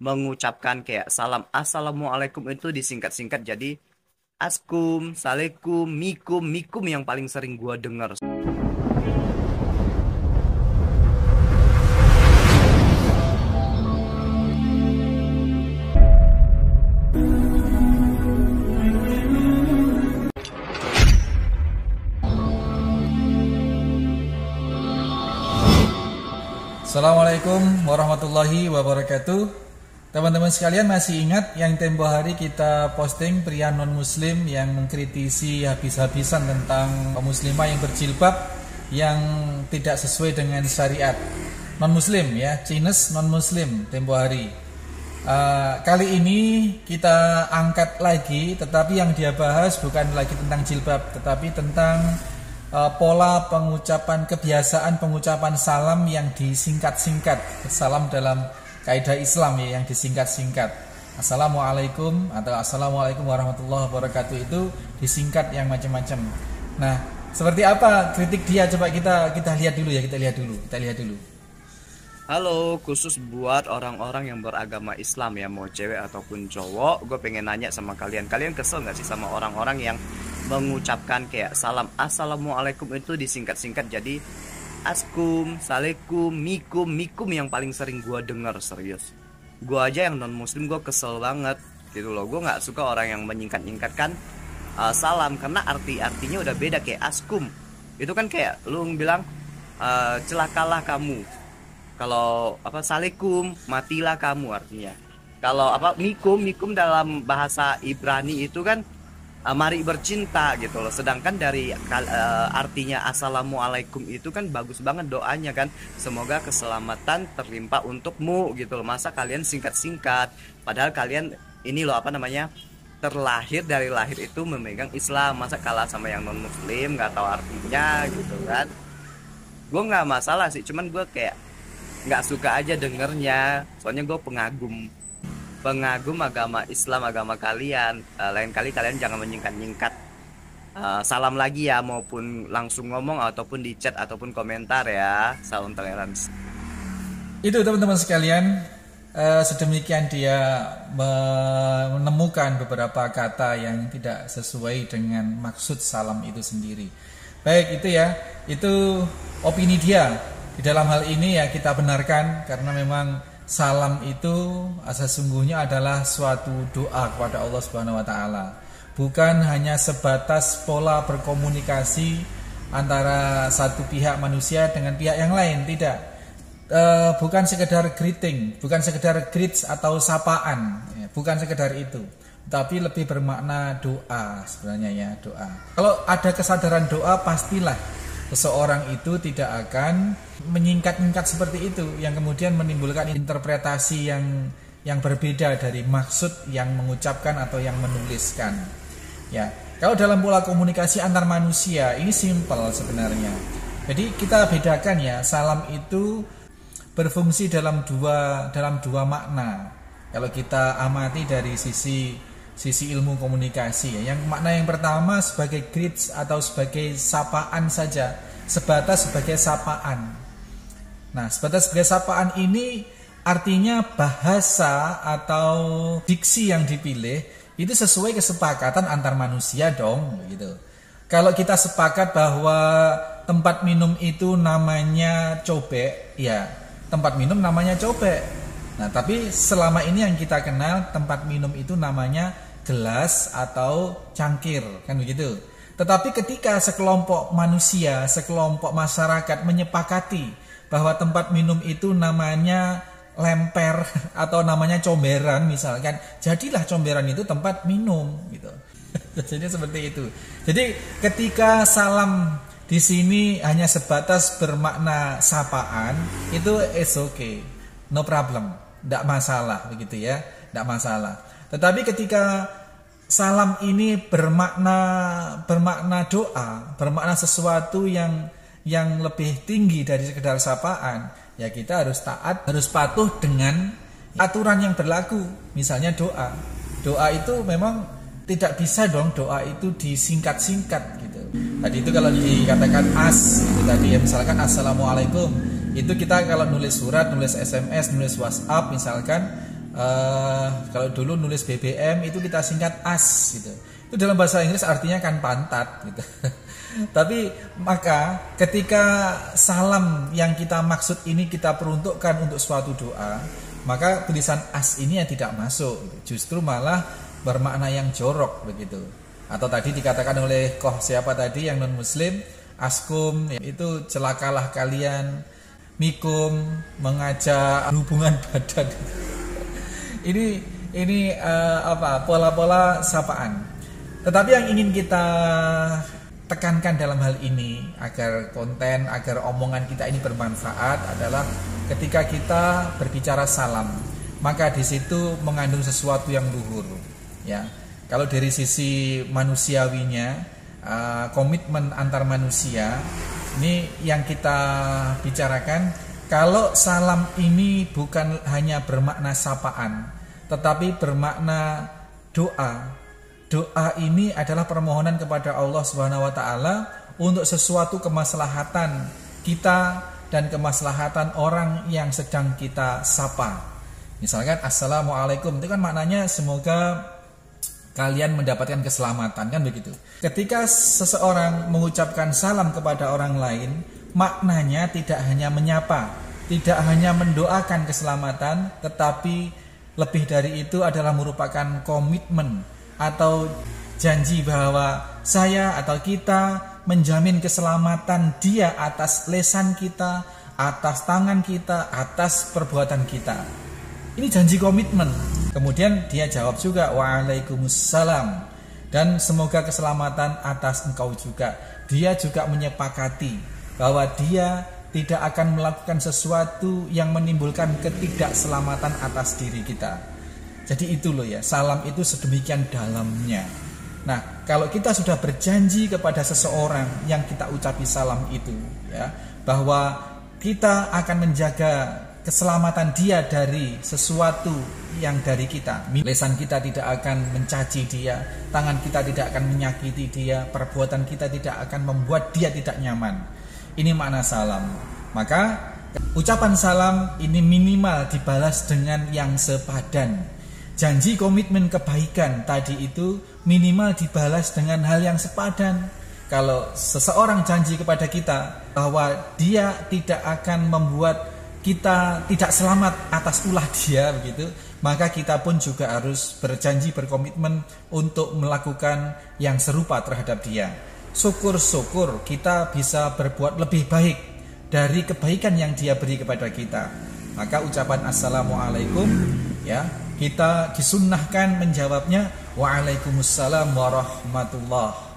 mengucapkan kayak salam assalamualaikum itu disingkat-singkat jadi askum, salekum, mikum, mikum yang paling sering gua denger. Assalamualaikum warahmatullahi wabarakatuh. Teman-teman sekalian masih ingat yang tempo hari kita posting pria non-muslim yang mengkritisi habis-habisan tentang kaum muslimah yang berjilbab yang tidak sesuai dengan syariat. Non-muslim ya, Chinese non-muslim tempo hari. Kali ini kita angkat lagi, tetapi yang dia bahas bukan lagi tentang jilbab, tetapi tentang pola pengucapan, kebiasaan pengucapan salam yang disingkat-singkat. Salam dalam kaidah Islam ya, yang disingkat-singkat. Assalamualaikum atau Assalamualaikum warahmatullahi wabarakatuh itu disingkat yang macam-macam. Nah, seperti apa kritik dia? Coba kita lihat dulu ya, kita lihat dulu. Halo, khusus buat orang-orang yang beragama Islam ya, mau cewek ataupun cowok, gue pengen nanya sama kalian. Kalian kesel gak sih sama orang-orang yang mengucapkan kayak salam assalamualaikum itu disingkat-singkat jadi askum, salekum, mikum, mikum yang paling sering gue denger, serius. Gue aja yang non-muslim gue kesel banget gitu loh. Gue gak suka orang yang menyingkat-nyingkatkan salam karena artinya udah beda. Kayak askum itu kan kayak lu bilang celakalah kamu. Kalau apa salekum, matilah kamu artinya. Kalau apa mikum dalam bahasa Ibrani itu kan mari bercinta gitu loh. Sedangkan dari artinya assalamualaikum itu kan bagus banget doanya kan, semoga keselamatan terlimpah untukmu gitu loh. Masa kalian singkat-singkat, padahal kalian ini loh apa namanya, terlahir dari lahir itu memegang Islam. Masa kalah sama yang non muslim nggak tahu artinya gitu kan. Gue nggak masalah sih, cuman gue kayak nggak suka aja dengernya, soalnya gue pengagum agama Islam, agama kalian. Lain kali kalian jangan menyingkat-nyingkat salam lagi ya, maupun langsung ngomong ataupun di chat ataupun komentar ya. Salam toleransi. Itu teman-teman sekalian, sedemikian dia menemukan beberapa kata yang tidak sesuai dengan maksud salam itu sendiri. Baik, itu ya, itu opini dia. Di dalam hal ini ya kita benarkan, karena memang salam itu sesungguhnya adalah suatu doa kepada Allah Subhanahu wa taala. Bukan hanya sebatas pola berkomunikasi antara satu pihak manusia dengan pihak yang lain, tidak. Bukan sekedar greeting, bukan sekedar greets atau sapaan, ya, bukan sekedar itu. Tapi lebih bermakna doa sebenarnya ya, doa. Kalau ada kesadaran doa, pastilah seseorang itu tidak akan menyingkat-nyingkat seperti itu, yang kemudian menimbulkan interpretasi yang berbeda dari maksud yang mengucapkan atau yang menuliskan. Ya, kalau dalam pola komunikasi antar manusia ini simpel sebenarnya. Jadi kita bedakan ya, salam itu berfungsi dalam dua makna. Kalau kita amati dari sisi ilmu komunikasi ya. Yang makna yang pertama sebagai greets atau sebagai sapaan saja, sebatas sebagai sapaan. Nah, sebatas sebagai sapaan ini artinya bahasa atau diksi yang dipilih itu sesuai kesepakatan antar manusia dong gitu. Kalau kita sepakat bahwa tempat minum itu namanya cobek, ya tempat minum namanya cobek. Nah, tapi selama ini yang kita kenal tempat minum itu namanya gelas atau cangkir, kan begitu. Tetapi ketika sekelompok manusia, sekelompok masyarakat menyepakati bahwa tempat minum itu namanya lemper atau namanya comberan misalkan, jadilah comberan itu tempat minum gitu. Jadi seperti itu. Jadi ketika salam di sini hanya sebatas bermakna sapaan, itu is okay, no problem, tidak masalah begitu ya, tidak masalah. Tetapi ketika salam ini bermakna doa, bermakna sesuatu yang lebih tinggi dari sekedar sapaan, ya kita harus taat, harus patuh dengan aturan yang berlaku. Misalnya doa. Doa itu memang tidak bisa dong doa itu disingkat-singkat gitu. Tadi itu kalau dikatakan itu tadi ya, misalkan assalamualaikum, itu kita kalau nulis surat, nulis SMS, nulis WhatsApp misalkan, Kalau dulu nulis BBM itu kita singkat AS gitu. Itu dalam bahasa Inggris artinya kan pantat gitu. Tapi maka ketika salam yang kita maksud ini kita peruntukkan untuk suatu doa, maka tulisan AS ini yang tidak masuk, justru malah bermakna yang jorok begitu. Atau tadi dikatakan oleh siapa tadi yang non muslim, askum, itu celakalah kalian, mikum, mengajak hubungan badan. ini pola-pola sapaan. Tetapi yang ingin kita tekankan dalam hal ini agar konten, agar omongan kita ini bermanfaat adalah ketika kita berbicara salam, maka di situ mengandung sesuatu yang luhur. Ya, kalau dari sisi manusiawinya, komitmen antar manusia, ini yang kita bicarakan. Kalau salam ini bukan hanya bermakna sapaan, tetapi bermakna doa. Doa ini adalah permohonan kepada Allah Subhanahu wa taala untuk sesuatu kemaslahatan kita dan kemaslahatan orang yang sedang kita sapa. Misalkan assalamualaikum, itu kan maknanya semoga kalian mendapatkan keselamatan, kan begitu. Ketika seseorang mengucapkan salam kepada orang lain, maknanya tidak hanya menyapa, tidak hanya mendoakan keselamatan, tetapi lebih dari itu adalah merupakan komitmen atau janji bahwa saya atau kita menjamin keselamatan dia atas lisan kita, atas tangan kita, atas perbuatan kita. Ini janji komitmen. Kemudian dia jawab juga waalaikumsalam, dan semoga keselamatan atas engkau juga. Dia juga menyepakati bahwa dia tidak akan melakukan sesuatu yang menimbulkan ketidakselamatan atas diri kita. Jadi itu loh ya, salam itu sedemikian dalamnya. Nah, kalau kita sudah berjanji kepada seseorang yang kita ucapi salam itu, ya, bahwa kita akan menjaga keselamatan dia dari sesuatu yang dari kita. Lisan kita tidak akan mencaci dia, tangan kita tidak akan menyakiti dia, perbuatan kita tidak akan membuat dia tidak nyaman. Ini makna salam. Maka ucapan salam ini minimal dibalas dengan yang sepadan. Janji komitmen kebaikan tadi itu minimal dibalas dengan hal yang sepadan. Kalau seseorang janji kepada kita bahwa dia tidak akan membuat kita tidak selamat atas ulah dia begitu, maka kita pun juga harus berjanji, berkomitmen untuk melakukan yang serupa terhadap dia. Syukur-syukur kita bisa berbuat lebih baik dari kebaikan yang dia beri kepada kita. Maka ucapan assalamualaikum, ya, kita disunnahkan menjawabnya waalaikumsalam warahmatullah.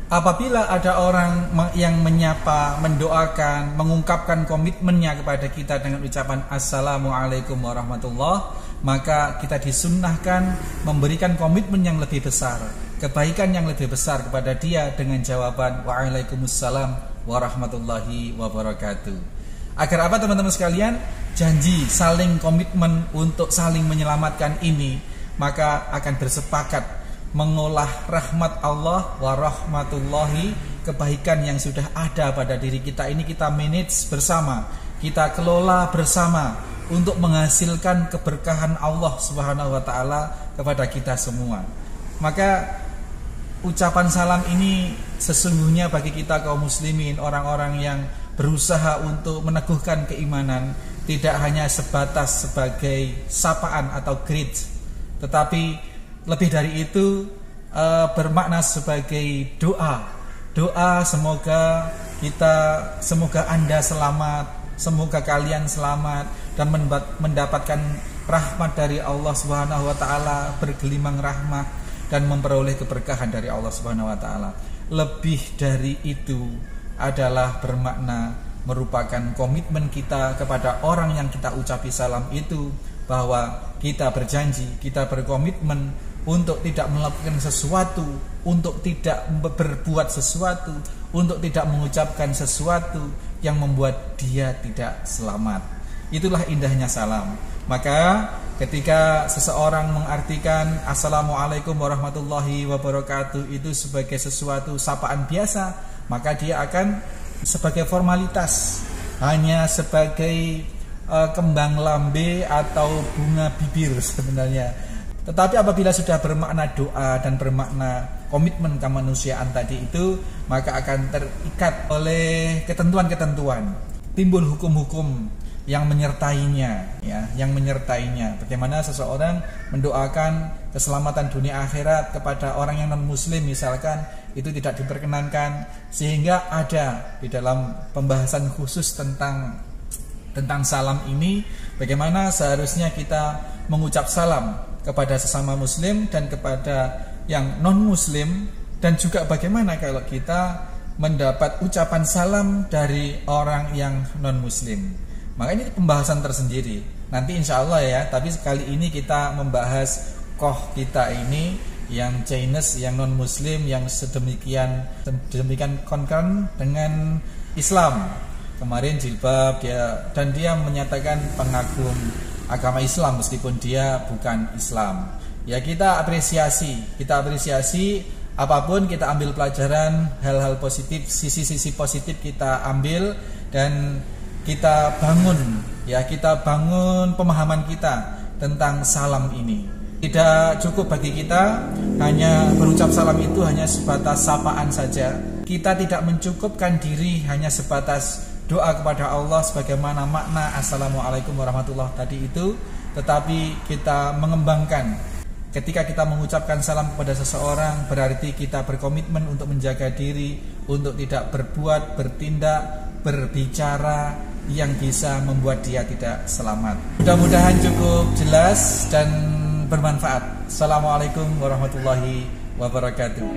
Apabila ada orang yang menyapa, mendoakan, mengungkapkan komitmennya kepada kita dengan ucapan assalamualaikum warahmatullah, maka kita disunnahkan memberikan komitmen yang lebih besar, kebaikan yang lebih besar kepada dia dengan jawaban waalaikumsalam warahmatullahi wabarakatuh. Agar apa teman-teman sekalian? Janji saling komitmen untuk saling menyelamatkan ini, maka akan bersepakat mengolah rahmat Allah warahmatullahi, kebaikan yang sudah ada pada diri kita ini kita manage bersama, kita kelola bersama untuk menghasilkan keberkahan Allah Subhanahu wa taala kepada kita semua. Maka ucapan salam ini sesungguhnya bagi kita kaum muslimin, orang-orang yang berusaha untuk meneguhkan keimanan, tidak hanya sebatas sebagai sapaan atau greet, tetapi lebih dari itu bermakna sebagai doa. Doa semoga Anda selamat, semoga kalian selamat dan mendapatkan rahmat dari Allah Subhanahu wa taala, bergelimang rahmat dan memperoleh keberkahan dari Allah Subhanahu wa taala. Lebih dari itu adalah bermakna merupakan komitmen kita kepada orang yang kita ucapi salam itu, bahwa kita berjanji, kita berkomitmen untuk tidak melakukan sesuatu, untuk tidak berbuat sesuatu, untuk tidak mengucapkan sesuatu yang membuat dia tidak selamat. Itulah indahnya salam. Maka ketika seseorang mengartikan assalamualaikum warahmatullahi wabarakatuh itu sebagai sesuatu sapaan biasa, maka dia akan sebagai formalitas, hanya sebagai kembang lambe atau bunga bibir sebenarnya. Tetapi apabila sudah bermakna doa dan bermakna komitmen kemanusiaan tadi itu, maka akan terikat oleh ketentuan-ketentuan, timbul hukum-hukum yang menyertainya, ya, yang menyertainya. Bagaimana seseorang mendoakan keselamatan dunia akhirat kepada orang yang non muslim misalkan, itu tidak diperkenankan, sehingga ada di dalam pembahasan khusus tentang salam ini, bagaimana seharusnya kita mengucap salam kepada sesama muslim dan kepada yang non muslim, dan juga bagaimana kalau kita mendapat ucapan salam dari orang yang non muslim. Maka ini pembahasan tersendiri. Nanti insya Allah ya. Tapi kali ini kita membahas kita ini yang Chinese, yang non Muslim, yang sedemikian concern dengan Islam. Kemarin jilbab dia menyatakan pengagum agama Islam meskipun dia bukan Islam. Ya kita apresiasi apapun, kita ambil pelajaran, hal-hal positif, sisi-sisi positif kita ambil, dan kita bangun pemahaman kita tentang salam ini. Tidak cukup bagi kita hanya berucap salam itu hanya sebatas sapaan saja. Kita tidak mencukupkan diri hanya sebatas doa kepada Allah sebagaimana makna Assalamualaikum warahmatullahi tadi itu, tetapi kita mengembangkan. Ketika kita mengucapkan salam kepada seseorang, berarti kita berkomitmen untuk menjaga diri, untuk tidak berbuat, bertindak, berbicara yang bisa membuat dia tidak selamat. Mudah-mudahan cukup jelas dan bermanfaat. Assalamualaikum warahmatullahi wabarakatuh.